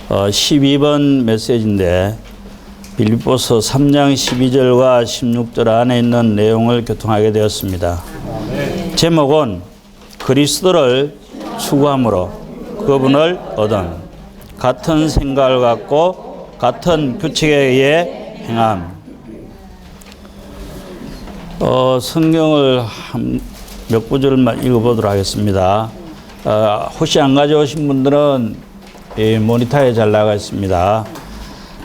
12번 메시지인데 빌립보서 3장 12절과 16절 안에 있는 내용을 교통하게 되었습니다. 제목은 그리스도를 추구함으로 그분을 얻은 같은 생각을 갖고 같은 규칙에 의해 행함. 성경을 몇 구절만 읽어보도록 하겠습니다. 혹시 안 가져오신 분들은 모니터에 잘 나가 있습니다.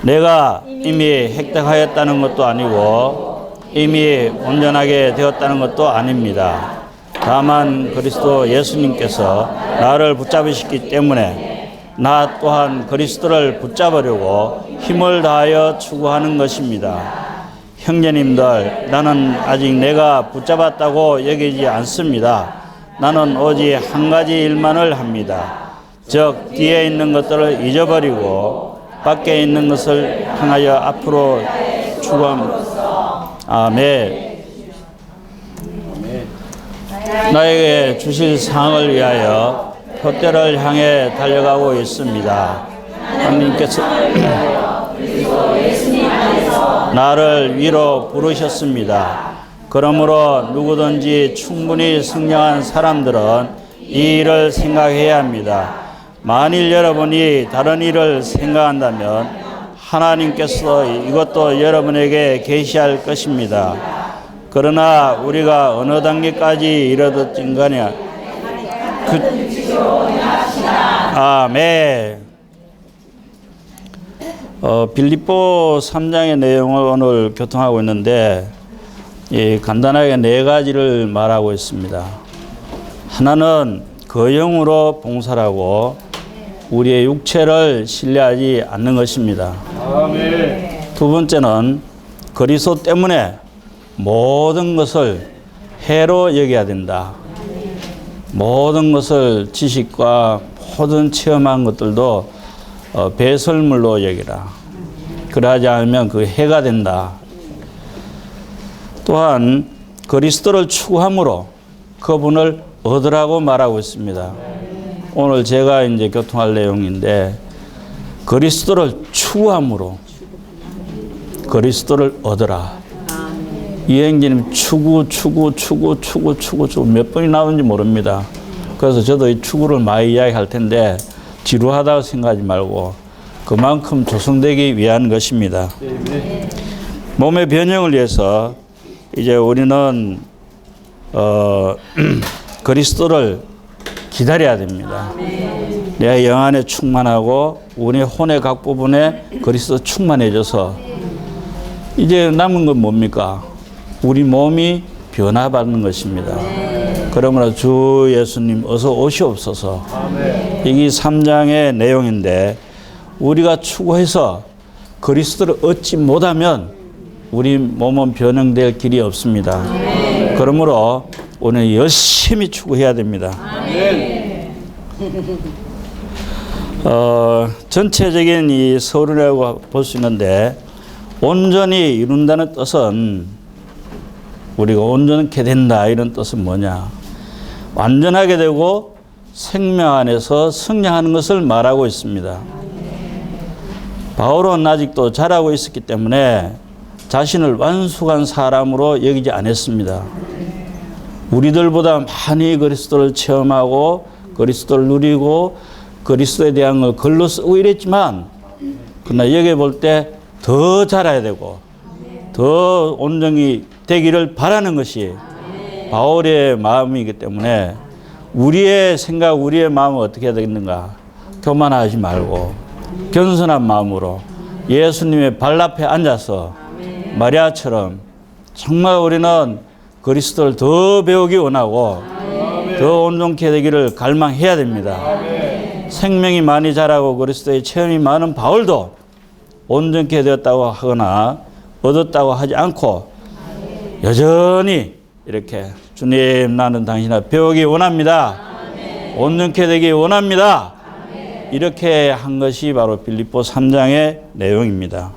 내가 이미 획득하였다는 것도 아니고 이미 온전하게 되었다는 것도 아닙니다. 다만 그리스도 예수님께서 나를 붙잡으셨기 때문에 나 또한 그리스도를 붙잡으려고 힘을 다하여 추구하는 것입니다. 형제님들, 나는 아직 내가 붙잡았다고 여기지 않습니다. 나는 오직 한 가지 일만을 합니다. 즉 뒤에 있는 것들을 잊어버리고 밖에 있는 것을 향하여 앞으로 추구함. 아멘. 나에게 주실 상을 위하여 표대를 향해 달려가고 있습니다. 하나님께서 나를 위로 부르셨습니다. 그러므로 누구든지 충분히 성령한 사람들은 이 일을 생각해야 합니다. 만일 여러분이 다른 일을 생각한다면 하나님께서 이것도 여러분에게 계시할 것입니다. 그러나 우리가 어느 단계까지 이르렀던가냐? 아멘. 빌립보 3장의 내용을 오늘 교통하고 있는데 간단하게 네 가지를 말하고 있습니다. 하나는 거영으로 봉사하고 우리의 육체를 신뢰하지 않는 것입니다. 아멘. 두 번째는 그리스도 때문에 모든 것을 해로 여겨야 된다. 모든 것을 지식과 모든 체험한 것들도 배설물로 여기라. 그러하지 않으면 그 해가 된다. 또한 그리스도를 추구함으로 그분을 얻으라고 말하고 있습니다. 오늘 제가 이제 교통할 내용인데 그리스도를 추구함으로 그리스도를 얻으라. 이행진님 추구 몇 번이 나오는지 모릅니다. 그래서 저도 이 추구를 많이 이야기할 텐데 지루하다고 생각하지 말고 그만큼 조성되기 위한 것입니다. 몸의 변형을 위해서 이제 우리는 그리스도를 기다려야 됩니다. 내 영안에 충만하고 우리 혼의 각 부분에 그리스도 충만해져서 이제 남은 건 뭡니까? 우리 몸이 변화받는 것입니다. 그러므로 주 예수님 어서 오시옵소서. 이게 3장의 내용인데 우리가 추구해서 그리스도를 얻지 못하면 우리 몸은 변형될 길이 없습니다. 그러므로 오늘 열심히 추구해야 됩니다. 전체적인 이 서론이라고 볼 수 있는데 온전히 이룬다는 뜻은 우리가 온전케 된다 이런 뜻은 뭐냐? 완전하게 되고 생명 안에서 성장하는 것을 말하고 있습니다. 바울은 아직도 자라고 있었기 때문에 자신을 완숙한 사람으로 여기지 않았습니다. 우리들보다 많이 그리스도를 체험하고 그리스도를 누리고 그리스도에 대한 걸 글로 쓰고 이랬지만 그러나 여기 볼 때 더 자라야 되고 더 온전히 되기를 바라는 것이 바울의 마음이기 때문에 우리의 생각, 우리의 마음은 어떻게 해야 되겠는가? 교만하지 말고 겸손한 마음으로 예수님의 발 앞에 앉아서 마리아처럼 정말 우리는 그리스도를 더 배우기 원하고 더 온전케 되기를 갈망해야 됩니다. 생명이 많이 자라고 그리스도의 체험이 많은 바울도 온전케 되었다고 하거나 얻었다고 하지 않고 여전히 이렇게 주님 나는 당신을 배우기 원합니다. 온전케 되기 원합니다. 이렇게 한 것이 바로 빌립보 3장의 내용입니다.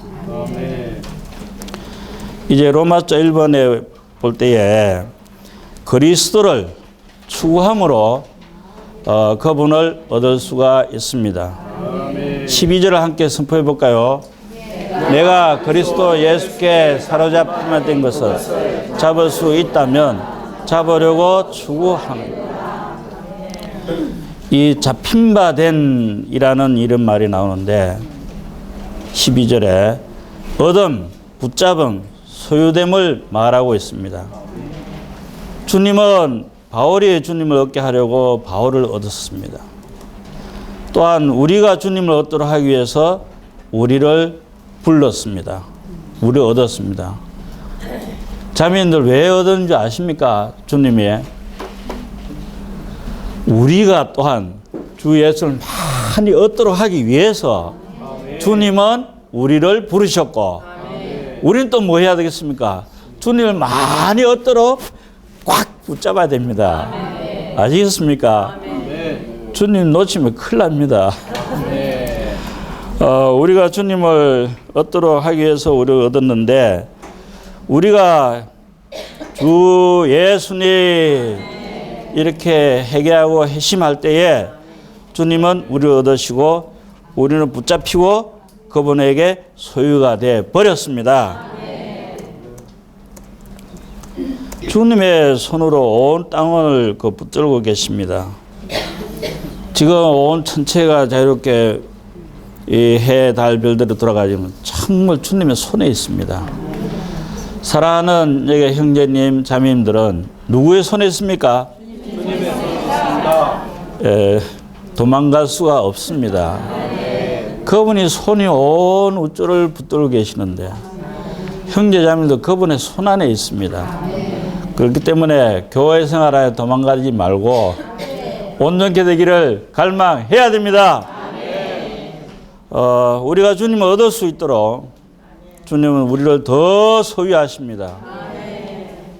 이제 로마서 1번에 볼 때에 그리스도를 추구함으로 그분을 얻을 수가 있습니다. 12절을 함께 선포해 볼까요? 내가 그리스도 예수께 사로잡히만 된 것을 잡을 수 있다면 잡으려고 추구하는. 이 잡힌 바 된이라는 이런 말이 나오는데 12절에 얻음, 붙잡음, 소유됨을 말하고 있습니다. 주님은 바울이 주님을 얻게 하려고 바울을 얻었습니다. 또한 우리가 주님을 얻도록 하기 위해서 우리를 불렀습니다. 우리 얻었습니다. 자매님들 왜 얻었는지 아십니까? 주님이 우리가 또한 주 예수를 많이 얻도록 하기 위해서 주님은 우리를 부르셨고 우리는 또 뭐 해야 되겠습니까? 주님을 많이 얻도록 꽉 붙잡아야 됩니다. 아시겠습니까? 주님 놓치면 큰일 납니다. 우리가 주님을 얻도록 하기 위해서 우리를 얻었는데 우리가 주 예수님 이렇게 회개하고 회심할 때에 주님은 우리를 얻으시고 우리는 붙잡히고 그분에게 소유가 돼 버렸습니다. 주님의 손으로 온 땅을 붙들고 계십니다. 지금 온 천체가 자유롭게 이 해, 달, 별들이 돌아가지면 정말 주님의 손에 있습니다. 사랑하는 여기 형제님, 자매님들은 누구의 손에 있습니까? 주님의 손에 있습니다. 도망갈 수가 없습니다. 그분이 손이 온 우주를 붙들고 계시는데 형제 자매님도 그분의 손 안에 있습니다. 그렇기 때문에 교회 생활에 도망가지 말고 온전케 되기를 갈망해야 됩니다. 우리가 주님을 얻을 수 있도록 주님은 우리를 더 소유하십니다.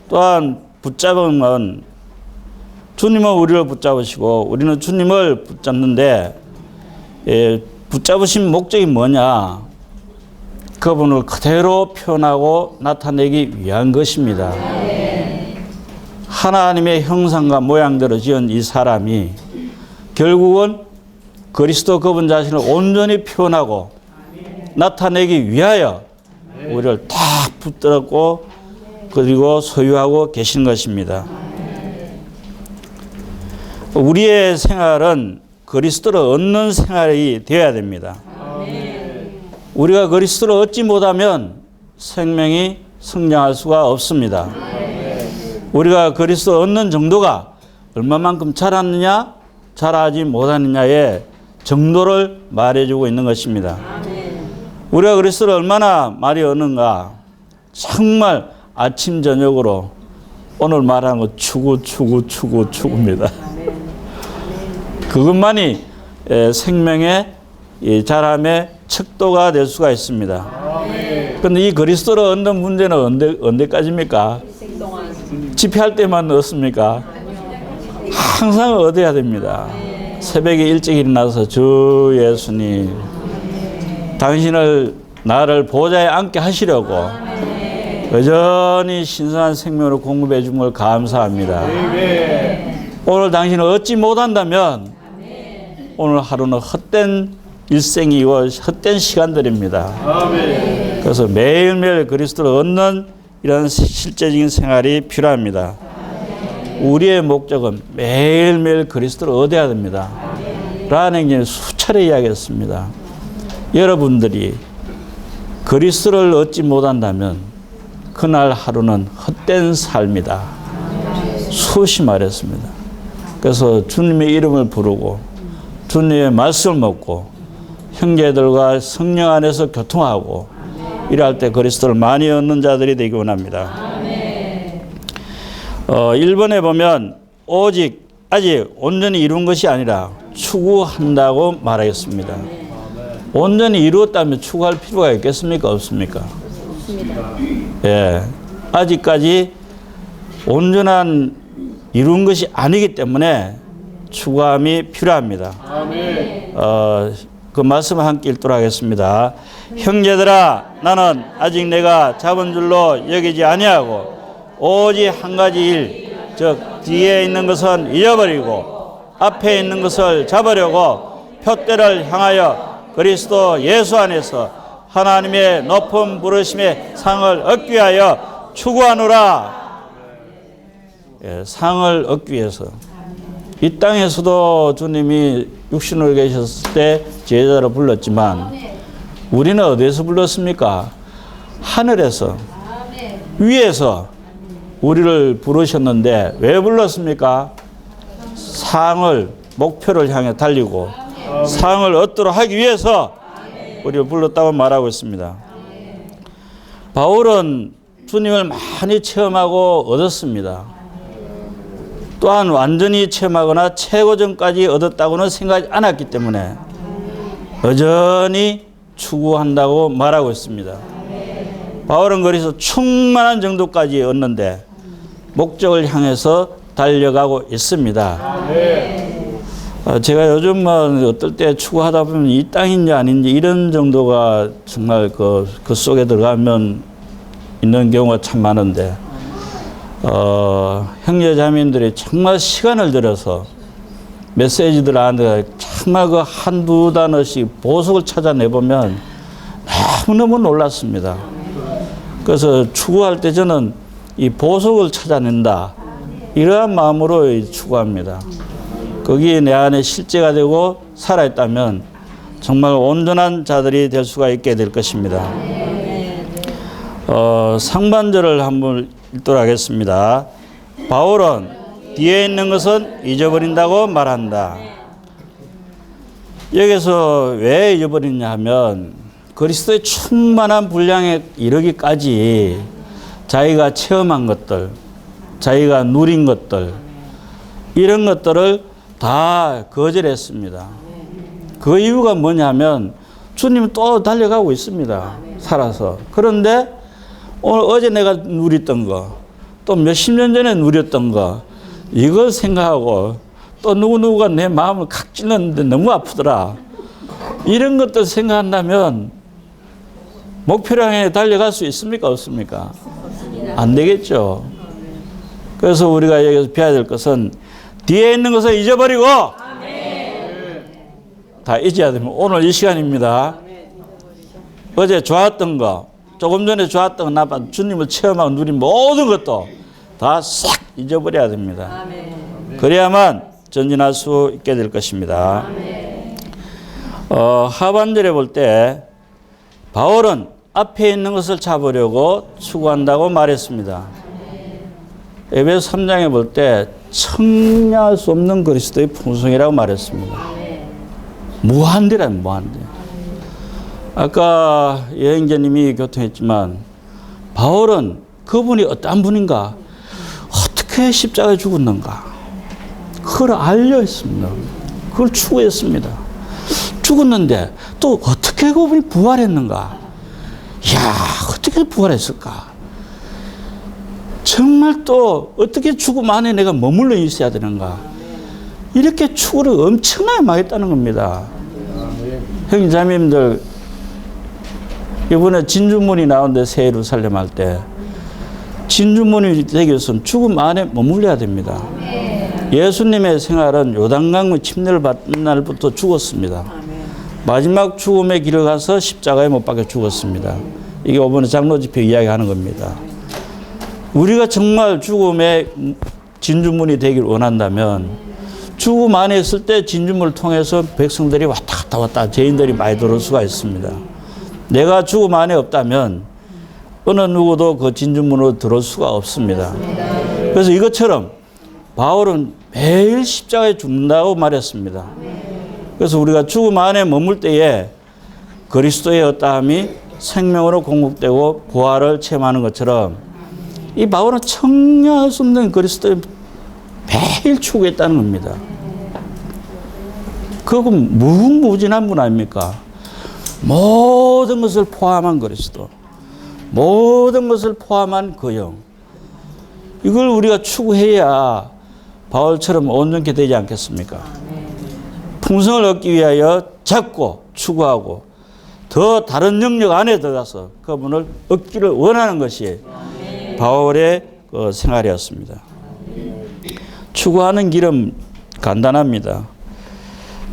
또한 붙잡음은 주님은 우리를 붙잡으시고 우리는 주님을 붙잡는데 붙잡으신 목적이 뭐냐? 그분을 그대로 표현하고 나타내기 위한 것입니다. 하나님의 형상과 모양대로 지은 이 사람이 결국은 그리스도 그분 자신을 온전히 표현하고 나타내기 위하여 우리를 다 붙들었고 그리고 소유하고 계신 것입니다. 우리의 생활은 그리스도를 얻는 생활이 되어야 됩니다. 우리가 그리스도를 얻지 못하면 생명이 성장할 수가 없습니다. 우리가 그리스도를 얻는 정도가 얼마만큼 자랐느냐 자라지 못하느냐의 정도를 말해주고 있는 것입니다. 우리가 그리스도를 얼마나 많이 얻는가 정말 아침 저녁으로 오늘 말하는 거 추구입니다. 그것만이 생명의 자람의 척도가 될 수가 있습니다. 그런데 이 그리스도를 얻는 문제는 언제까지입니까? 집회할 때만 얻습니까? 항상 얻어야 됩니다. 새벽에 일찍 일어나서 주 예수님 당신을 나를 보좌에 앉게 하시려고 여전히 신선한 생명을 공급해 준 걸 감사합니다. 오늘 당신을 얻지 못한다면 오늘 하루는 헛된 일생이고 헛된 시간들입니다. 그래서 매일매일 그리스도를 얻는 이런 실제적인 생활이 필요합니다. 우리의 목적은 매일매일 그리스도를 얻어야 됩니다. 라는 얘기를 수차례 이야기했습니다. 여러분들이 그리스도를 얻지 못한다면 그날 하루는 헛된 삶이다. 수시 말했습니다. 그래서 주님의 이름을 부르고 주님의 말씀을 먹고 형제들과 성령 안에서 교통하고 이럴 때 그리스도를 많이 얻는 자들이 되기 원합니다. 1번에 보면 오직 아직 온전히 이룬 것이 아니라 추구한다고 말하겠습니다. 온전히 이루었다면 추구할 필요가 있겠습니까? 없습니까? 예, 아직까지 온전한 이룬 것이 아니기 때문에 추구함이 필요합니다. 그 말씀을 함께 읽도록 하겠습니다. 형제들아, 나는 아직 내가 잡은 줄로 여기지 아니하고 오직 한 가지 일, 즉 뒤에 있는 것은 잊어버리고 앞에 있는 것을 잡으려고 표대를 향하여 그리스도 예수 안에서 하나님의 높은 부르심의 상을 얻기 위하여 추구하노라. 예, 상을 얻기 위해서. 이 땅에서도 주님이 육신으로 계셨을 때 제자로 불렀지만 우리는 어디에서 불렀습니까? 하늘에서, 위에서 우리를 부르셨는데 왜 불렀습니까? 상을, 목표를 향해 달리고 상을 얻도록 하기 위해서 우리를 불렀다고 말하고 있습니다. 바울은 주님을 많이 체험하고 얻었습니다. 또한 완전히 체험하거나 최고점까지 얻었다고는 생각하지 않았기 때문에 여전히 추구한다고 말하고 있습니다. 바울은 그래서 충만한 정도까지 얻는데 목적을 향해서 달려가고 있습니다. 제가 요즘 어떨 때 추구하다 보면 이 땅인지 아닌지 이런 정도가 정말 그 속에 들어가면 있는 경우가 참 많은데 형제자매님들이 정말 시간을 들여서 메시지들 안에 정말 그 한두 단어씩 보석을 찾아내보면 너무너무 놀랐습니다. 그래서 추구할 때 저는 이 보석을 찾아낸다. 이러한 마음으로 추구합니다. 거기에 내 안에 실제가 되고 살아있다면 정말 온전한 자들이 될 수가 있게 될 것입니다. 상반절을 한번 읽도록 하겠습니다. 바울은 뒤에 있는 것은 잊어버린다고 말한다. 여기서 왜 잊어버리냐 하면 그리스도의 충만한 분량에 이르기까지 자기가 체험한 것들, 자기가 누린 것들, 이런 것들을 다 거절했습니다. 그 이유가 뭐냐면 주님은 또 달려가고 있습니다. 살아서. 그런데 어제 내가 누렸던 거, 또 몇십 년 전에 누렸던 거, 이걸 생각하고 또 누구누구가 내 마음을 칵 찔렀는데 너무 아프더라. 이런 것들 생각한다면 목표를 향해 달려갈 수 있습니까? 없습니까? 안 되겠죠. 그래서 우리가 여기서 배워야 될 것은 뒤에 있는 것을 잊어버리고 다 잊어야 됩니다. 오늘 이 시간입니다. 어제 좋았던 거, 조금 전에 좋았던 거, 나쁜 주님을 체험하고 누린 모든 것도 다 싹 잊어버려야 됩니다. 그래야만 전진할 수 있게 될 것입니다. 하반절에 볼 때 바울은 앞에 있는 것을 잡으려고 추구한다고 말했습니다. 에베소 3장에 볼 때 청량할 수 없는 그리스도의 풍성이라고 말했습니다. 무한대란 무한대. 아까 여행자님이 교통했지만 바울은 그분이 어떠한 분인가, 어떻게 십자가에 죽었는가, 그걸 알려 했습니다. 그걸 추구했습니다. 죽었는데 또 어떻게 그분이 부활했는가, 이야, 어떻게 부활했을까, 정말 또 어떻게 죽음 안에 내가 머물러 있어야 되는가, 이렇게 추구를 엄청나게 많이 했다는 겁니다. 형제자매님들, 이번에 진주문이 나오는데 새 예루살렘 할 때 진주문이 되기 위해서는 죽음 안에 머물러야 됩니다. 예수님의 생활은 요단강 침례를 받는 날부터 죽었습니다. 마지막 죽음의 길을 가서 십자가에 못 박혀 죽었습니다. 이게 이번에 장로집회 이야기하는 겁니다. 우리가 정말 죽음의 진주문이 되길 원한다면 죽음 안에 있을 때 진주문을 통해서 백성들이 왔다 갔다 죄인들이 많이 들어올 수가 있습니다. 내가 죽음 안에 없다면 어느 누구도 그 진주문으로 들어올 수가 없습니다. 그래서 이것처럼 바울은 매일 십자가에 죽는다고 말했습니다. 그래서 우리가 죽음 안에 머물 때에 그리스도의 어떠함이 생명으로 공급되고 부활을 체험하는 것처럼 이 바울은 청량할 수 없는 그리스도의 매일 추구했다는 겁니다. 그건 무궁무진한 분 아닙니까? 모든 것을 포함한 그리스도, 모든 것을 포함한 그 영, 이걸 우리가 추구해야 바울처럼 온전케 되지 않겠습니까? 풍성을 얻기 위하여 찾고 추구하고 더 다른 영역 안에 들어가서 그분을 얻기를 원하는 것이 바울의 그 생활이었습니다. 추구하는 길은 간단합니다.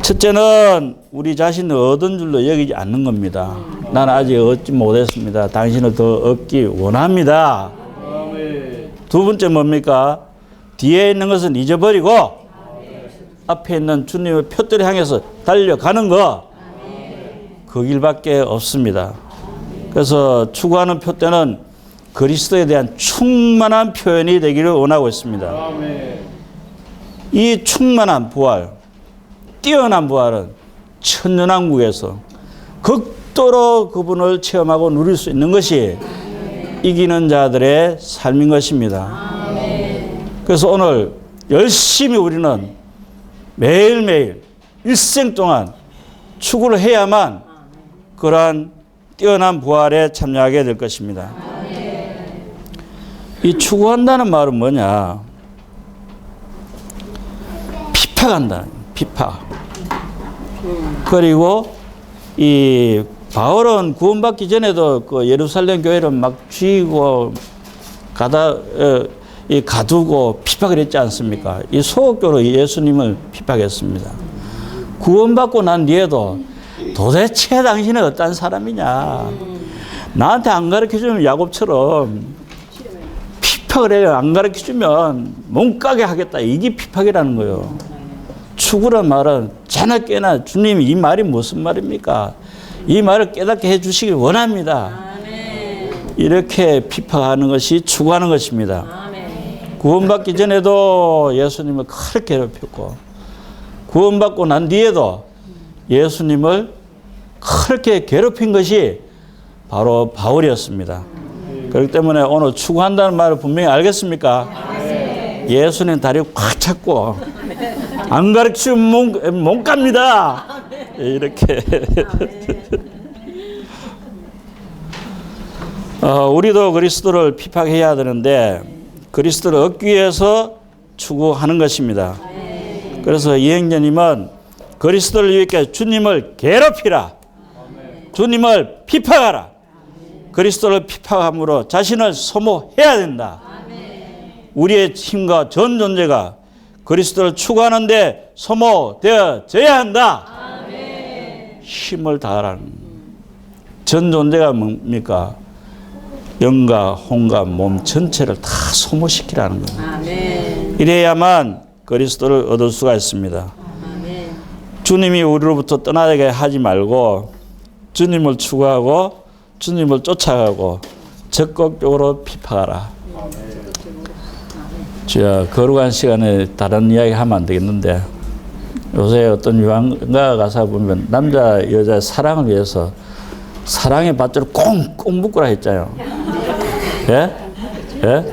첫째는 우리 자신을 얻은 줄로 여기지 않는 겁니다. 나는 아직 얻지 못했습니다. 당신을 더 얻기 원합니다. 두 번째 뭡니까? 뒤에 있는 것은 잊어버리고 앞에 있는 주님의 표대를 향해서 달려가는 거, 그 길밖에 없습니다. 그래서 추구하는 표대는 그리스도에 대한 충만한 표현이 되기를 원하고 있습니다. 이 충만한 부활, 뛰어난 부활은 천년왕국에서 극도로 그분을 체험하고 누릴 수 있는 것이 이기는 자들의 삶인 것입니다. 그래서 오늘 열심히 우리는 매일매일 일생 동안 추구를 해야만 그러한 뛰어난 부활에 참여하게 될 것입니다. 이 추구한다는 말은 뭐냐? 피파한다. 피파. 그리고 이 바울은 구원받기 전에도 그 예루살렘 교회를 막 쥐고 가두고 핍박을 했지 않습니까? 이 소극교로 예수님을 핍박했습니다. 구원받고 난 뒤에도 도대체 당신은 어떤 사람이냐? 나한테 안 가르쳐주면 야곱처럼 핍박을 해요. 안 가르쳐주면 몸가게 하겠다. 이게 핍박이라는 거예요. 추구란 말은 자나 깨나 주님이 이 말이 무슨 말입니까? 이 말을 깨닫게 해주시길 원합니다. 이렇게 핍박하는 것이 추구하는 것입니다. 구원받기 전에도 예수님을 그렇게 괴롭혔고 구원받고 난 뒤에도 예수님을 그렇게 괴롭힌 것이 바로 바울이었습니다. 그렇기 때문에 오늘 추구한다는 말을 분명히 알겠습니까? 예수님 다리 꽉 잡고 안 가르치면 못 갑니다. 이렇게 우리도 그리스도를 핍박해야 되는데 그리스도를 얻기 위해서 추구하는 것입니다. 그래서 이행자님은 그리스도를 위해 주님을 괴롭히라. 주님을 핍박하라. 그리스도를 핍박함으로 자신을 소모해야 된다. 우리의 힘과 전 존재가 그리스도를 추구하는데 소모되어져야 한다. 힘을 다하라는 전 존재가 뭡니까? 영과 혼과 몸 전체를 다 소모시키라는 거예요. 이래야만 그리스도를 얻을 수가 있습니다. 주님이 우리로부터 떠나게 하지 말고 주님을 추구하고 주님을 쫓아가고 적극적으로 핍박하라. 주야, 거룩한 시간에 다른 이야기 하면 안 되겠는데 요새 어떤 유학가 가사 보면 남자 여자 사랑을 위해서 사랑의 밧줄을 꽁꽁 묶으라 했잖아요. 예? 예?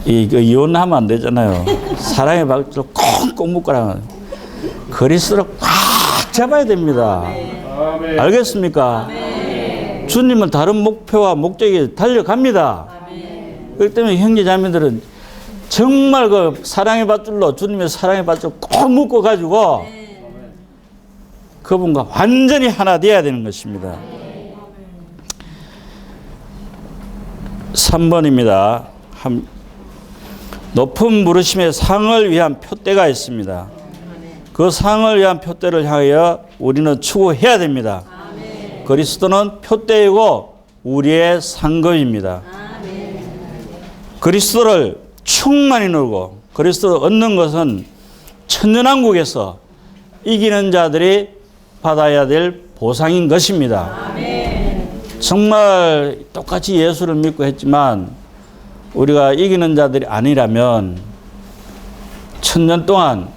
이혼하면 안 되잖아요. 사랑의 밧줄을 꽁꽁 묶으라. 그리스도를 꽉 잡아야 됩니다. 알겠습니까? 주님은 다른 목표와 목적이 달려갑니다. 그렇기 때문에 형제 자매들은 정말 그 사랑의 밧줄로 주님의 사랑의 밧줄 꼭 묶어 가지고 그분과 완전히 하나 되어야 되는 것입니다. 3번입니다. 높은 부르심의 상을 위한 표대가 있습니다. 그 상을 위한 표대를 향하여 우리는 추구해야 됩니다. 그리스도는 표대이고 우리의 상급입니다. 그리스도를 충만히 누리고 그리스도를 얻는 것은 천년왕국에서 이기는 자들이 받아야 될 보상인 것입니다. 정말 똑같이 예수를 믿고 했지만 우리가 이기는 자들이 아니라면 천년 동안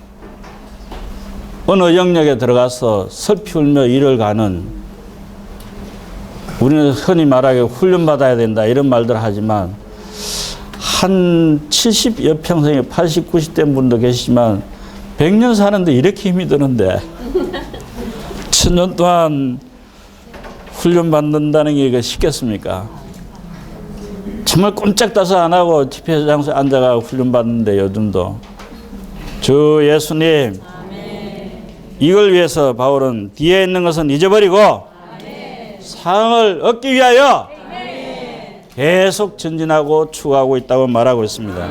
어느 영역에 들어가서 슬피 울며 일을 가는, 우리는 흔히 말하기에 훈련받아야 된다 이런 말들 하지만 한 70여 평생에 80, 90대 분도 계시지만 100년 사는데 이렇게 힘이 드는데 천년 동안 훈련받는다는 게 쉽겠습니까? 정말 꼼짝다서 안 하고 집회 장소에 앉아가 훈련받는데 요즘도 주 예수님 이걸 위해서 바울은 뒤에 있는 것은 잊어버리고 상을 얻기 위하여 계속 전진하고 추구하고 있다고 말하고 있습니다.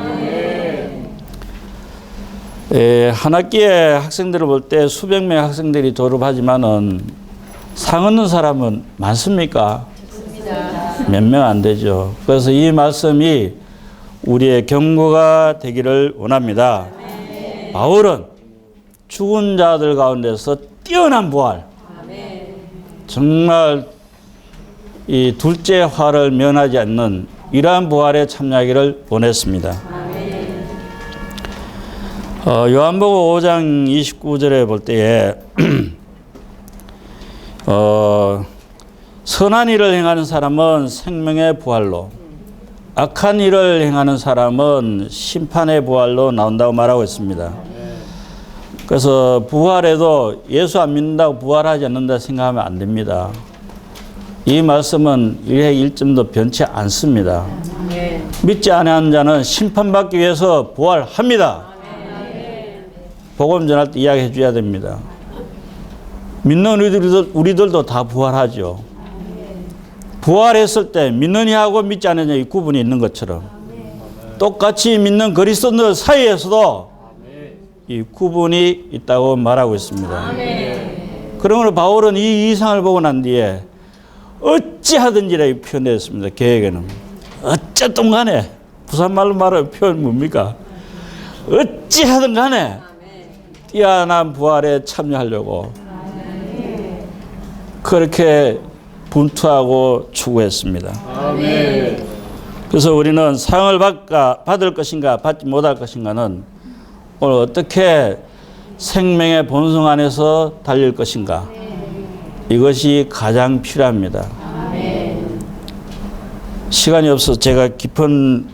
한 학기에 학생들을 볼 때 수백 명의 학생들이 졸업하지만은 상 얻는 사람은 많습니까? 몇 명 안 되죠. 그래서 이 말씀이 우리의 경고가 되기를 원합니다. 바울은 죽은 자들 가운데서 뛰어난 부활, 정말 이 둘째 화를 면하지 않는 이러한 부활에 참여하기를 원했습니다. 요한복음 5장 29절에 볼 때에 선한 일을 행하는 사람은 생명의 부활로, 악한 일을 행하는 사람은 심판의 부활로 나온다고 말하고 있습니다. 그래서 부활에도 예수 안 믿는다고 부활하지 않는다 생각하면 안 됩니다. 이 말씀은 일의 일점도 변치 않습니다. 믿지 않는 자는 심판받기 위해서 부활합니다. 복음 전할 때 이야기해 줘야 됩니다. 믿는 우리들도 다 부활하죠. 부활했을 때 믿는 이하고 믿지 않는 이의 구분이 있는 것처럼 똑같이 믿는 그리스도인들 사이에서도 이 구분이 있다고 말하고 있습니다. 그러므로 바울은 이 이상을 보고 난 뒤에 어찌하든지라고 표현했습니다. 계획에는 어쨌든 간에 부산말로 말하면 표현 뭡니까? 어찌하든 간에 뛰어난 부활에 참여하려고 그렇게 분투하고 추구했습니다. 그래서 우리는 상을 받을 것인가 받지 못할 것인가는 오늘 어떻게 생명의 본성 안에서 달릴 것인가, 이것이 가장 필요합니다. 시간이 없어서 제가 깊은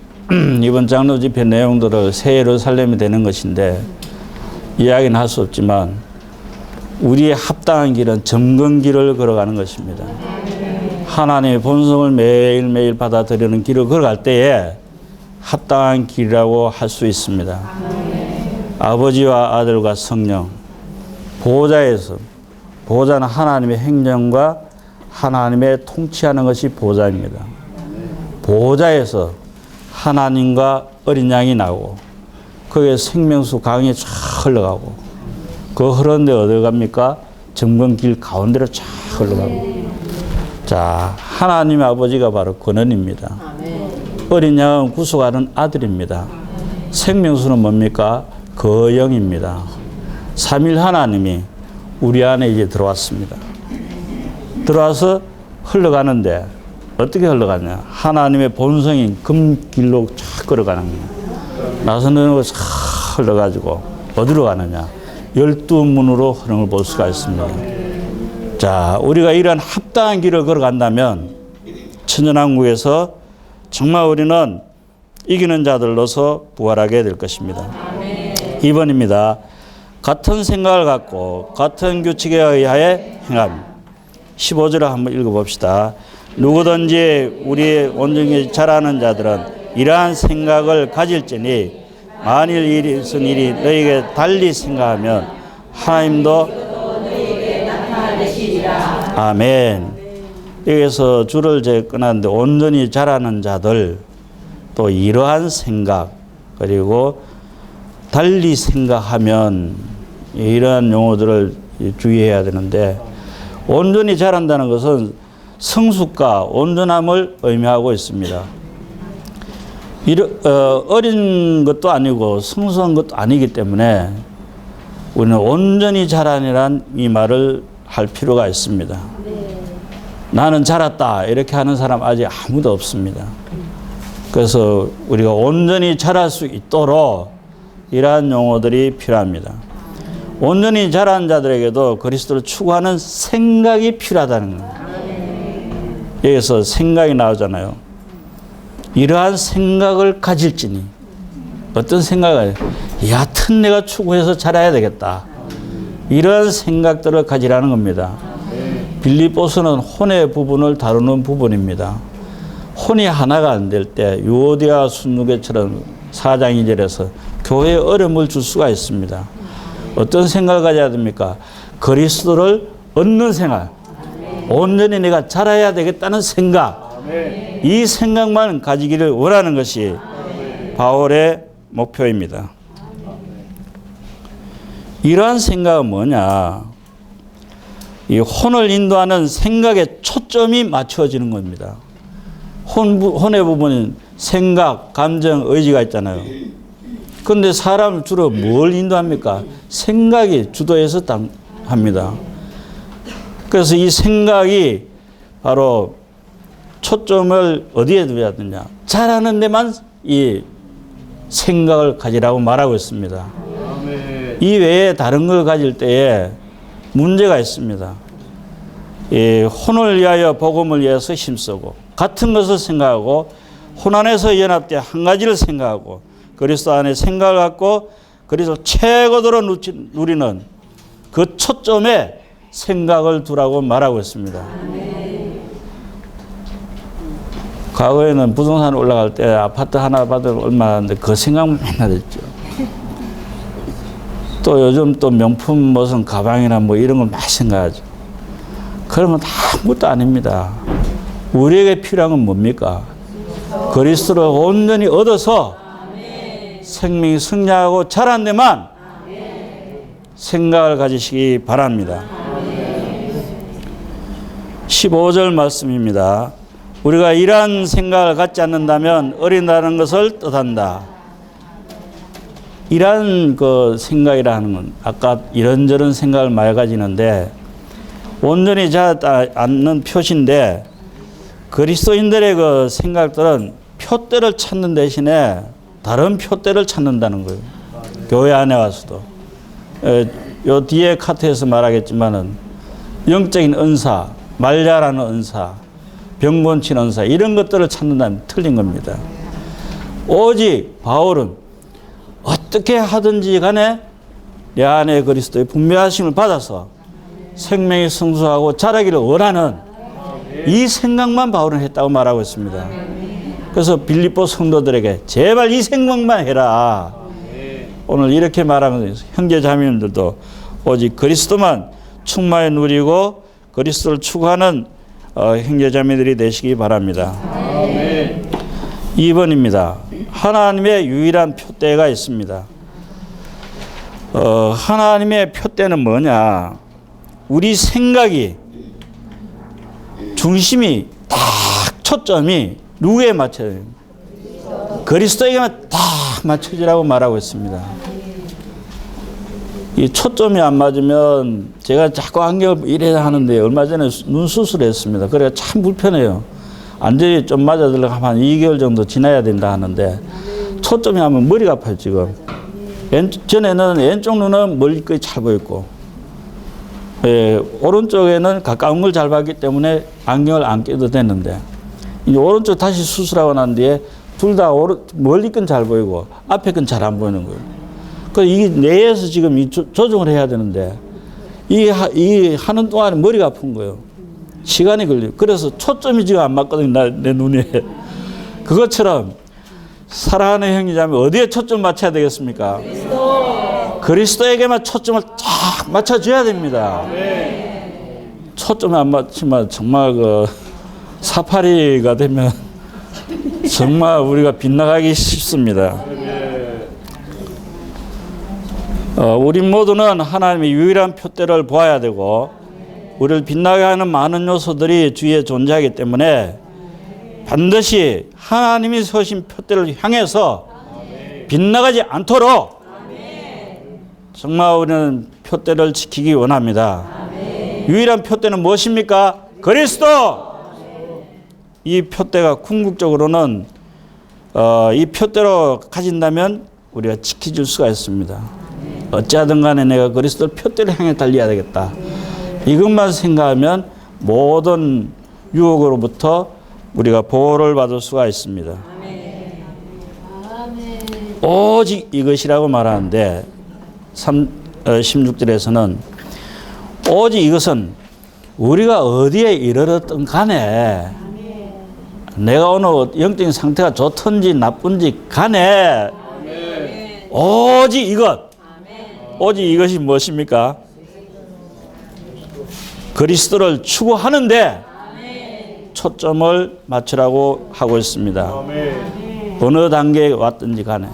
이번 장로 집회 내용들을 새 예루살렘이 되는 것인데 이야기는 할 수 없지만 우리의 합당한 길은 점검길을 걸어가는 것입니다. 하나님의 본성을 매일매일 받아들이는 길을 걸어갈 때에 합당한 길이라고 할 수 있습니다. 아버지와 아들과 성령, 보호자에서, 보호자는 하나님의 행정과 하나님의 통치하는 것이 보호자입니다. 보호자에서 하나님과 어린 양이 나오고 거기에 생명수 강이 쫙 흘러가고 그 흐르는데 어디 갑니까? 정번길 가운데로 쫙 흘러가고. 자, 하나님 아버지가 바로 근원입니다. 어린 양은 구속하는 아들입니다. 생명수는 뭡니까? 그 영입니다. 삼일 하나님이 우리 안에 이제 들어왔습니다. 들어와서 흘러가는데 어떻게 흘러가냐? 하나님의 본성인 금길로 쫙 걸어가는 거예요. 나서는 쫙 흘러가지고 어디로 가느냐? 12문으로 흐름을 볼 수가 있습니다. 자, 우리가 이런 합당한 길을 걸어간다면 천연왕국에서 정말 우리는 이기는 자들로서 부활하게 될 것입니다. 2번입니다. 같은 생각을 갖고 같은 규칙에 의하여 행함. 15절을 한번 읽어봅시다. 누구든지 우리의 온전히 잘하는 자들은 이러한 생각을 가질지니 만일 이것은 일이 너희에게 달리 생각하면 하나님도 너희에게 나타내시리라. 아멘. 여기서 줄을 제 끊었는데 온전히 잘하는 자들, 또 이러한 생각, 그리고 달리 생각하면, 이러한 용어들을 주의해야 되는데, 온전히 잘한다는 것은 성숙과 온전함을 의미하고 있습니다. 어린 것도 아니고 성숙한 것도 아니기 때문에 우리는 온전히 잘하니란 이 말을 할 필요가 있습니다. 나는 잘했다 이렇게 하는 사람 아직 아무도 없습니다. 그래서 우리가 온전히 잘할 수 있도록 이러한 용어들이 필요합니다. 온전히 잘한 자들에게도 그리스도를 추구하는 생각이 필요하다는 겁니다. 여기서 생각이 나오잖아요. 이러한 생각을 가질지니, 어떤 생각을, 얕은 내가 추구해서 잘해야 되겠다, 이런 생각들을 가지라는 겁니다. 빌립보서는 혼의 부분을 다루는 부분입니다. 혼이 하나가 안 될 때 유오디아 순누계처럼 4장 2절에서 교회에 어려움을 줄 수가 있습니다. 어떤 생각을 가져야 됩니까? 그리스도를 얻는 생각, 온전히 내가 자라야 되겠다는 생각, 이 생각만 가지기를 원하는 것이 바울의 목표입니다. 이러한 생각은 뭐냐? 이 혼을 인도하는 생각에 초점이 맞춰지는 겁니다. 혼의 부분은 생각, 감정, 의지가 있잖아요. 그런데 사람을 주로 뭘 인도합니까? 생각이 주도해서 합니다. 그래서 이 생각이 바로 초점을 어디에 둬야 되냐? 잘하는 데만 이 생각을 가지라고 말하고 있습니다. 이 외에 다른 걸 가질 때에 문제가 있습니다. 이 혼을 위하여 복음을 위해서 힘쓰고 같은 것을 생각하고 혼 안에서 연합돼 한 가지를 생각하고 그리스도 안에 생각을 갖고 그리스도 최고도로 누리는 그 초점에 생각을 두라고 말하고 있습니다. 과거에는 부동산 올라갈 때 아파트 하나 받으면 얼마인데 그 생각만 맨날 했죠. 또 요즘 또 명품 무슨 가방이나 뭐 이런 걸 많이 생각하죠. 그러면 아무것도 아닙니다. 우리에게 필요한 건 뭡니까? 그리스도를 온전히 얻어서 생명이 승리하고 자란 데만 생각을 가지시기 바랍니다. 15절 말씀입니다. 우리가 이러한 생각을 갖지 않는다면 어린다는 것을 뜻한다. 이러한 그 생각이라 는 건 아까 이런저런 생각을 많이 가지는데 온전히 자라지 않는 표시인데 그리스도인들의 그 생각들은 표대를 찾는 대신에 다른 표대를 찾는다는 거예요. 교회 안에 와서도. 요 뒤에 카트에서 말하겠지만은 영적인 은사, 말 잘하는 은사, 병 고치는 은사 이런 것들을 찾는다면 틀린 겁니다. 오직 바울은 어떻게 하든지 간에 내 안에 그리스도의 분명하심을 받아서 생명이 성수하고 자라기를 원하는 이 생각만 바울은 했다고 말하고 있습니다. 그래서 빌립보 성도들에게 제발 이 생각만 해라. 오늘 이렇게 말하면 형제 자매님들도 오직 그리스도만 충만히 누리고 그리스도를 추구하는 형제 자매들이 되시기 바랍니다. 2번입니다. 하나님의 유일한 표대가 있습니다. 하나님의 표대는 뭐냐? 우리 생각이 중심이 딱 초점이 누구에 맞춰야 돼요? 그리스도에게만 딱 맞춰지라고 말하고 있습니다. 이 초점이 안 맞으면 제가 자꾸 안경을 이래야 하는데 얼마 전에 눈 수술했습니다. 그래서 참 불편해요. 완전히 좀 맞아들려고 하면 한 2개월 정도 지나야 된다 하는데 초점이 하면 머리가 아파요 지금. 전에는 왼쪽 눈은 멀리 거의 잘 보였고 오른쪽에는 가까운 걸 잘 봤기 때문에 안경을 안 껴도 됐는데 이제 오른쪽 다시 수술하고 난 뒤에 둘 다 멀리 건 잘 보이고 앞에 건 잘 안 보이는 거예요. 그 이게 뇌에서 지금 조정을 해야 되는데 이 하는 동안에 머리가 아픈 거예요. 시간이 걸려요. 그래서 초점이 지금 안 맞거든요. 내 눈에. 그것처럼 사랑하는 형제자매 어디에 초점 맞춰야 되겠습니까? 그리스도에게만 초점을 쫙 맞춰줘야 됩니다. 초점을 안 맞추면 정말 그 사파리가 되면 정말 우리가 빗나가기 쉽습니다. 우리 모두는 하나님의 유일한 표대를 보아야 되고 우리를 빛나게 하는 많은 요소들이 주위에 존재하기 때문에 반드시 하나님이 세우신 표대를 향해서 빗나가지 않도록 정말 우리는 표대를 지키기 원합니다. 유일한 표대는 무엇입니까? 그리스도! 이 표대가 궁극적으로는 이 표대로 가진다면 우리가 지켜줄 수가 있습니다. 어찌하든 간에 내가 그리스도 표대를 향해 달려야 되겠다. 이것만 생각하면 모든 유혹으로부터 우리가 보호를 받을 수가 있습니다. 오직 이것이라고 말하는데 16절에서는 오직 이것은 우리가 어디에 이르렀든 간에 내가 오늘 영적인 상태가 좋든지 나쁜지 간에 오직 이것 오직 이것이 무엇입니까? 그리스도를 추구하는데 초점을 맞추라고 하고 있습니다. 어느 단계에 왔든지 간에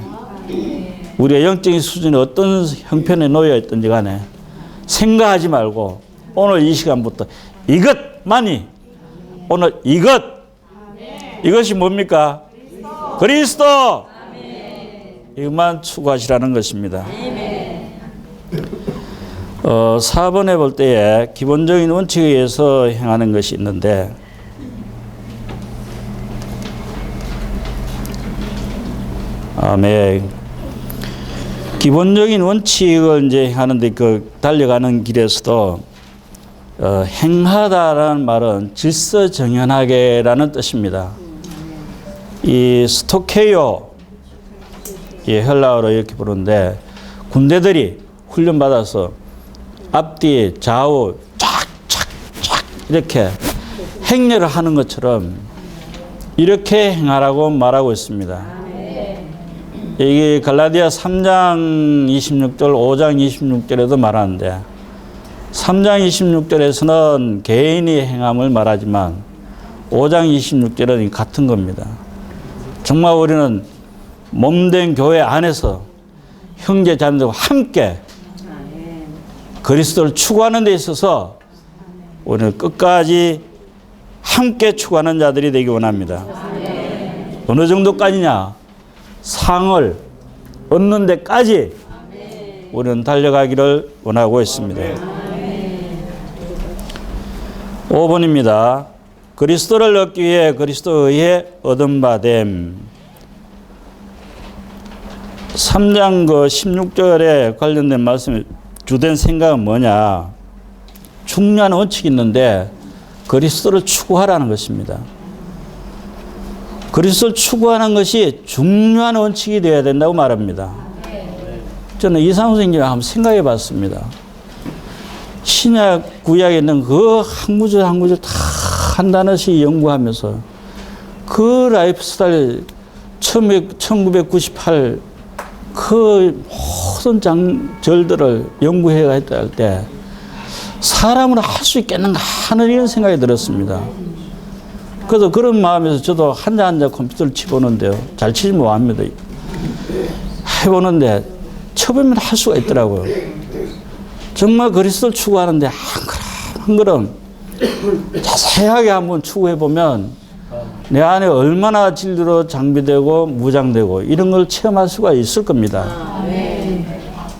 우리의 영적인 수준이 어떤 형편에 놓여 있든지 간에 생각하지 말고 오늘 이 시간부터 이것만이 오늘 이것이 뭡니까? 그리스도. 이것만 추구하시라는 것입니다. 4번에 볼 때에 기본적인 원칙에 의해서 행하는 것이 있는데 아멘. 기본적인 원칙을 이제 하는데 그 달려가는 길에서도 행하다라는 말은 질서정연하게라는 뜻입니다. 이 스토케요, 이 헬라어로 이렇게 부르는데 군대들이 훈련받아서 앞뒤 좌우 쫙쫙쫙 이렇게 행렬을 하는 것처럼 이렇게 행하라고 말하고 있습니다. 이게 갈라디아 3장 26절, 5장 26절에도 말하는데 3장 26절에서는 개인이 행함을 말하지만 5장 26절은 같은 겁니다. 정말 우리는 몸된 교회 안에서 형제 자매들과 함께 그리스도를 추구하는 데 있어서 우리는 끝까지 함께 추구하는 자들이 되기 원합니다. 어느 정도까지냐? 상을 얻는 데까지 우리는 달려가기를 원하고 있습니다. 5번입니다. 그리스도를 얻기 위해 그리스도의 얻은 바 됨. 3장 16절에 관련된 말씀 주된 생각은 뭐냐? 중요한 원칙이 있는데 그리스도를 추구하라는 것입니다. 그리스도를 추구하는 것이 중요한 원칙이 되어야 된다고 말합니다. 저는 이상우 선생님이 한번 생각해 봤습니다. 신약 구약에 있는 그 한 구절 한 구절 다 한 단어씩 연구하면서 그 라이프 스타일 1998 그 모든 절들을 연구해야 했다 할 때 사람으로 할 수 있겠는가 하는 이런 생각이 들었습니다. 그래서 그런 마음에서 저도 한자 한자 컴퓨터를 치보는데요. 잘 치지 못합니다. 해보는데 쳐보면 할 수가 있더라고요. 정말 그리스도를 추구하는데 한 걸음 자세하게 한번 추구해보면 내 안에 얼마나 진리로 장비되고 무장되고 이런 걸 체험할 수가 있을 겁니다.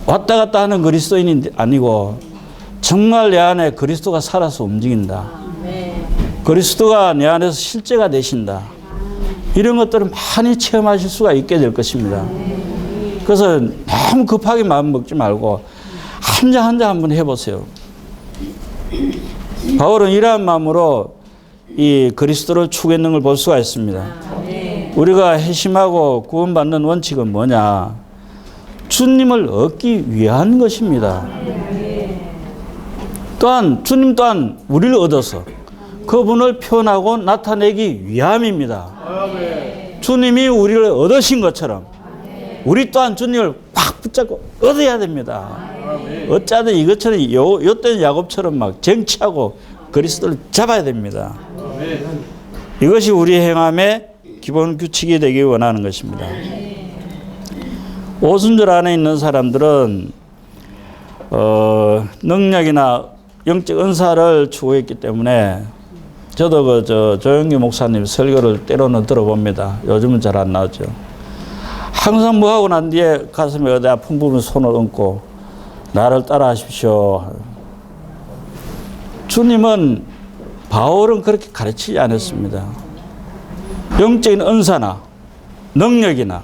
왔다 갔다 하는 그리스도인이 아니고 정말 내 안에 그리스도가 살아서 움직인다. 그리스도가 내 안에서 실제가 되신다. 이런 것들을 많이 체험하실 수가 있게 될 것입니다. 그래서 너무 급하게 마음 먹지 말고 한자 한자 한번 해보세요. 바울은 이러한 마음으로 이 그리스도를 추구했는 걸 볼 수가 있습니다. 우리가 회심하고 구원받는 원칙은 뭐냐? 주님을 얻기 위한 것입니다. 또한 주님 또한 우리를 얻어서 그분을 표현하고 나타내기 위함입니다. 주님이 우리를 얻으신 것처럼 우리 또한 주님을 꽉 붙잡고 얻어야 됩니다. 어쩌든 이것처럼 요때 야곱처럼 막 쟁취하고 그리스도를 잡아야 됩니다. 이것이 우리 행함의 기본 규칙이 되기 원하는 것입니다. 오순절 안에 있는 사람들은 능력이나 영적 은사를 추구했기 때문에 저도 조영기 목사님 설교를 때로는 들어봅니다. 요즘은 잘 안 나오죠. 항상 뭐 하고 난 뒤에 가슴에 어디 아픈 부분 손을 얹고 나를 따라 하십시오. 주님은 바울은 그렇게 가르치지 않았습니다. 영적인 은사나 능력이나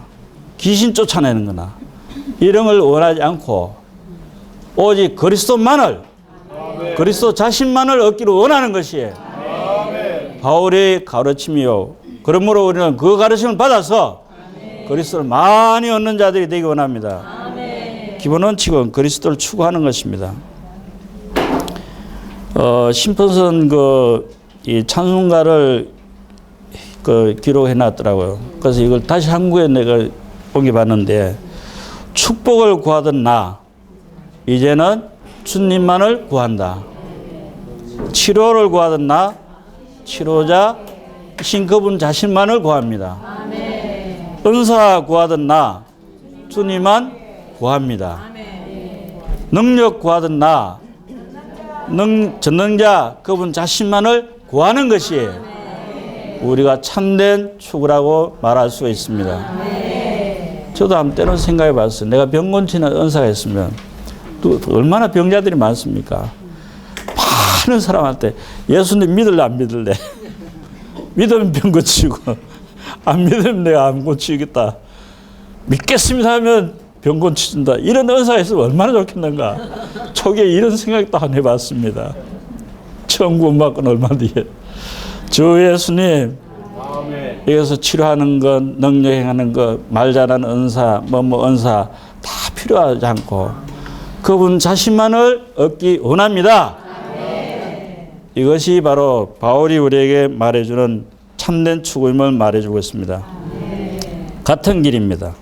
귀신 쫓아내는 거나 이런 걸 원하지 않고 오직 그리스도만을 그리스도 자신만을 얻기를 원하는 것이 바울의 가르침이요. 그러므로 우리는 그 가르침을 받아서 그리스도를 많이 얻는 자들이 되기 원합니다. 기본 원칙은 그리스도를 추구하는 것입니다. 심퍼슨 이 찬송가를 기록해 놨더라고요. 그래서 이걸 다시 한국에 내가 옮겨봤는데 축복을 구하던 나 이제는 주님만을 구한다. 치료를 구하던 나 치료자이신 그분 자신만을 구합니다. 은사 구하던 나 주님만 구합니다. 능력 구하던 나, 전능자 그분 자신만을 구하는 것이 우리가 참된 추구라고 말할 수가 있습니다. 저도 한때는 생각해 봤어요. 내가 병 고치는 은사가 있으면 또 얼마나 병자들이 많습니까? 많은 사람한테 예수님 믿을래 안 믿을래? 믿으면 병 고치고 안 믿으면 내가 안 고치겠다. 믿겠습니다 하면 병 고쳐준다. 이런 은사가 있으면 얼마나 좋겠는가. 초기에 이런 생각도 안 해봤습니다. 처음 구원받고는 얼마 뒤에. 주 예수님, 여기서 치료하는 것, 능력 행하는 것, 말 잘하는 은사, 은사 다 필요하지 않고 그분 자신만을 얻기 원합니다. 이것이 바로 바울이 우리에게 말해주는 참된 추구임을 말해주고 있습니다. 같은 길입니다.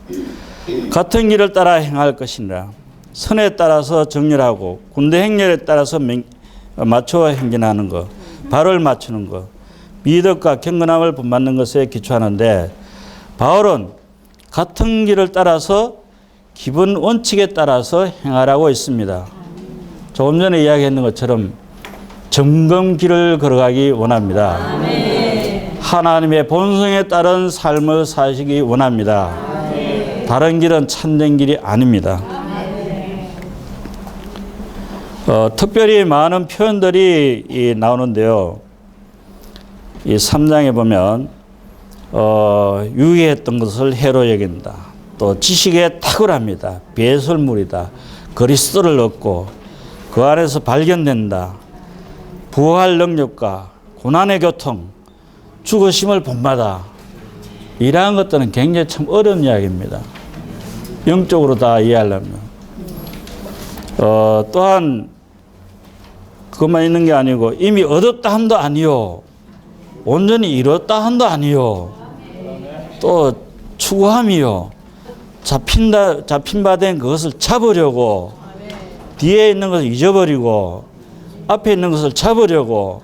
같은 길을 따라 행할 것이니라. 선에 따라서 정렬하고 군대 행렬에 따라서 맞춰 행진하는 것, 발을 맞추는 것, 미덕과 경건함을 본받는 것에 기초하는데 바울은 같은 길을 따라서 기본 원칙에 따라서 행하라고 있습니다. 조금 전에 이야기했는 것처럼 점검길을 걸어가기 원합니다. 하나님의 본성에 따른 삶을 사시기 원합니다. 다른 길은 참된 길이 아닙니다. 특별히 많은 표현들이 나오는데요. 이 3장에 보면 유의했던 것을 해로 여긴다. 또 지식에 탁월합니다. 배설물이다. 그리스도를 얻고 그 안에서 발견된다. 부활 능력과 고난의 교통, 죽으심을 본받아. 이러한 것들은 굉장히 참 어려운 이야기입니다. 영적으로 다 이해하려면. 또한 그것만 있는 게 아니고 이미 얻었다 함도 아니요. 온전히 이뤘다 함도 아니요. 또 추구함이요. 잡힌 바 된 그것을 잡으려고 뒤에 있는 것을 잊어버리고 앞에 있는 것을 잡으려고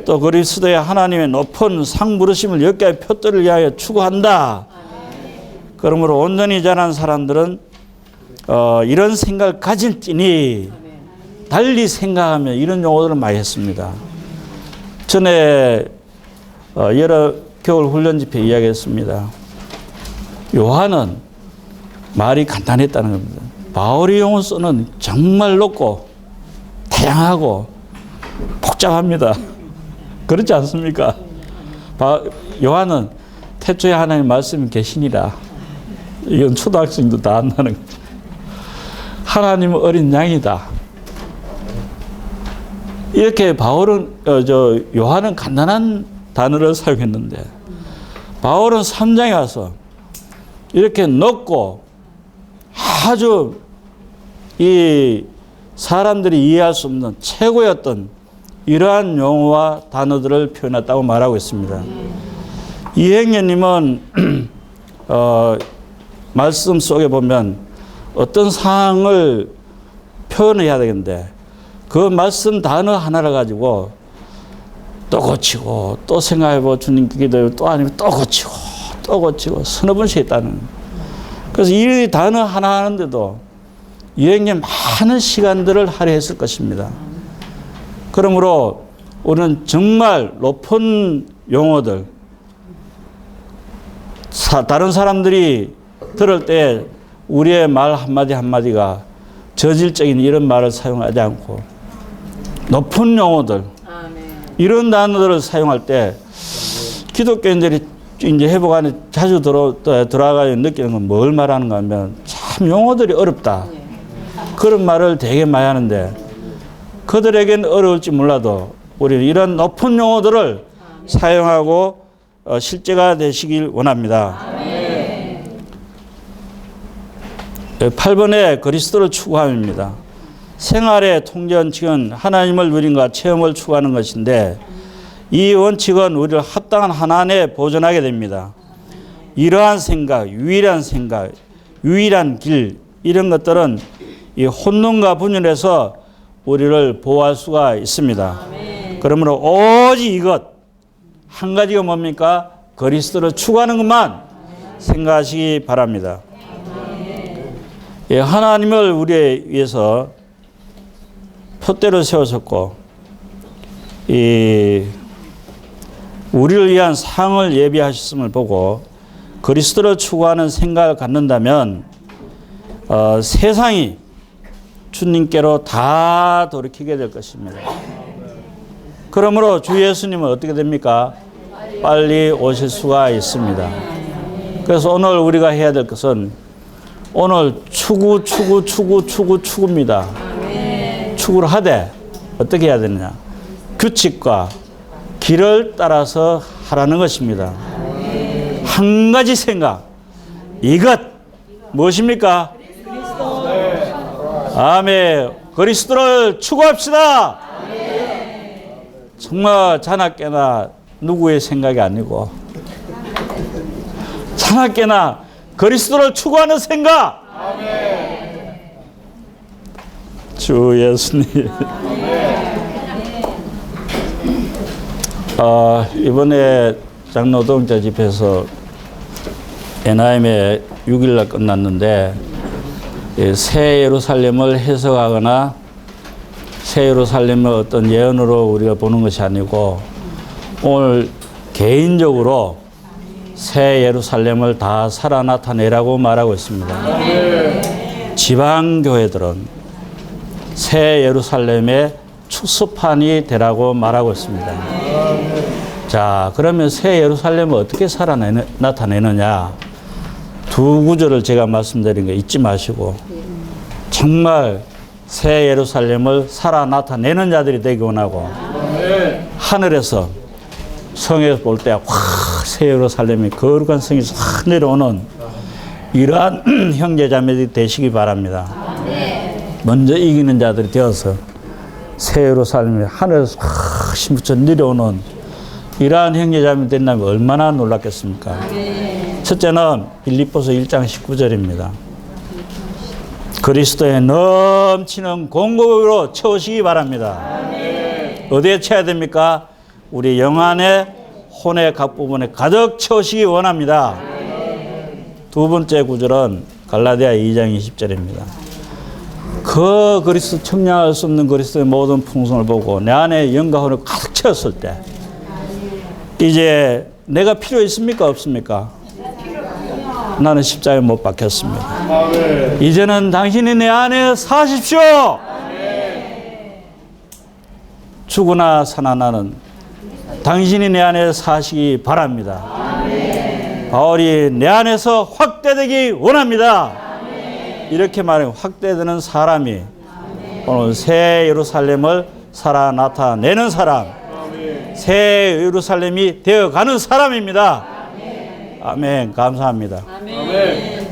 또 그리스도의 하나님의 높은 상 부르심을 여기까지 표들을 위하여 추구한다. 그러므로 온전히 자란 사람들은 이런 생각을 가질지니 달리 생각하며 이런 용어들을 많이 했습니다. 전에 여러 겨울 훈련 집회 이야기했습니다. 요한은 말이 간단했다는 겁니다. 바울의 용어는 정말 높고 다양하고 복잡합니다. 그렇지 않습니까? 요한은 태초에 하나님 말씀이 계시니라. 이건 초등학생도 다 안다는 거죠. 하나님은 어린 양이다. 이렇게 요한은 간단한 단어를 사용했는데 바울은 3장에 와서 이렇게 넓고 아주 이 사람들이 이해할 수 없는 최고의 어떤 이러한 용어와 단어들을 표현했다고 말하고 있습니다. 이행년님은 말씀 속에 보면 어떤 상황을 표현해야 되는데 그 말씀 단어 하나를 가지고 또 고치고 또 생각해보고 주님 기도하고 또 아니면 또 고치고 또 고치고 서너 번씩 했다는. 그래서 이 단어 하나 하는데도 여행에 많은 시간들을 할애했을 것입니다. 그러므로 우리는 정말 높은 용어들, 다른 사람들이 들을 때 우리의 말 한마디 한마디가 저질적인 이런 말을 사용하지 않고 높은 용어들, 이런 단어들을 사용할 때 기독교인들이 이제 회복 안에 자주 들어가서 느끼는 건 뭘 말하는가 하면 참 용어들이 어렵다. 그런 말을 되게 많이 하는데 그들에게는 어려울지 몰라도 우리는 이런 높은 용어들을 사용하고 실제가 되시길 원합니다. 8번에 그리스도를 추구함입니다. 생활의 통제 원칙은 하나님을 누림과 체험을 추구하는 것인데 이 원칙은 우리를 합당한 하나님에 보존하게 됩니다. 이러한 생각, 유일한 길 이런 것들은 이 혼돈과 분열에서 우리를 보호할 수가 있습니다. 그러므로 오직 이것 한 가지가 뭡니까? 그리스도를 추구하는 것만 생각하시기 바랍니다. 예, 하나님을 우리 위해서 표대로 세우셨고 우리를 위한 상을 예비하셨음을 보고 그리스도를 추구하는 생각을 갖는다면 세상이 주님께로 다 돌이키게 될 것입니다. 그러므로 주 예수님은 어떻게 됩니까? 빨리 오실 수가 있습니다. 그래서 오늘 우리가 해야 될 것은 오늘 추구입니다. 추구를 하되 어떻게 해야 되느냐? 규칙과 길을 따라서 하라는 것입니다. 한 가지 생각, 이것 무엇입니까? 아멘. 그리스도를 추구합시다. 정말 자나깨나 누구의 생각이 아니고 자나깨나 그리스도를 추구하는 생각. 주 예수님. 이번에 장로동자 집회에서 에나임에 6일날 끝났는데 새 예루살렘을 해석하거나 새 예루살렘을 어떤 예언으로 우리가 보는 것이 아니고 오늘 개인적으로 새 예루살렘을 다 살아 나타내라고 말하고 있습니다. 지방교회들은 새 예루살렘의 추수판이 되라고 말하고 있습니다. 자, 그러면 새 예루살렘을 어떻게 살아 나타내느냐? 두 구절을 제가 말씀드린 거 잊지 마시고 정말 새 예루살렘을 살아 나타내는 자들이 되기 원하고 하늘에서 성에서 볼 때 새 예루살렘이 거룩한 성에서 확 내려오는 이러한 형제자매들이 되시기 바랍니다. 먼저 이기는 자들이 되어서 새 예루살렘이 하늘에서 확 힘부터 내려오는 이러한 형제자매들이 된다면 얼마나 놀랐겠습니까? 첫째는 빌립보서 1장 19절입니다. 그리스도의 넘치는 공급으로 채우시기 바랍니다. 어디에 채워야 됩니까? 우리 영안의 혼의 각 부분에 가득 채우시기 원합니다. 두 번째 구절은 갈라디아 2장 20절입니다. 그 그리스도 청량할 수 없는 그리스도의 모든 풍성을 보고 내 안에 영과 혼을 가득 채웠을 때 이제 내가 필요 있습니까? 없습니까? 나는 십자가에 못 박혔습니다. 이제는 당신이 내 안에 사십시오. 죽으나 사나 나는 당신이 내 안에 사시기 바랍니다. 바울이 내 안에서 확대되기 원합니다. 이렇게 말하면 확대되는 사람이 오늘 새 예루살렘을 살아 나타내는 사람, 새 예루살렘이 되어가는 사람입니다. 아멘. 감사합니다. 아멘.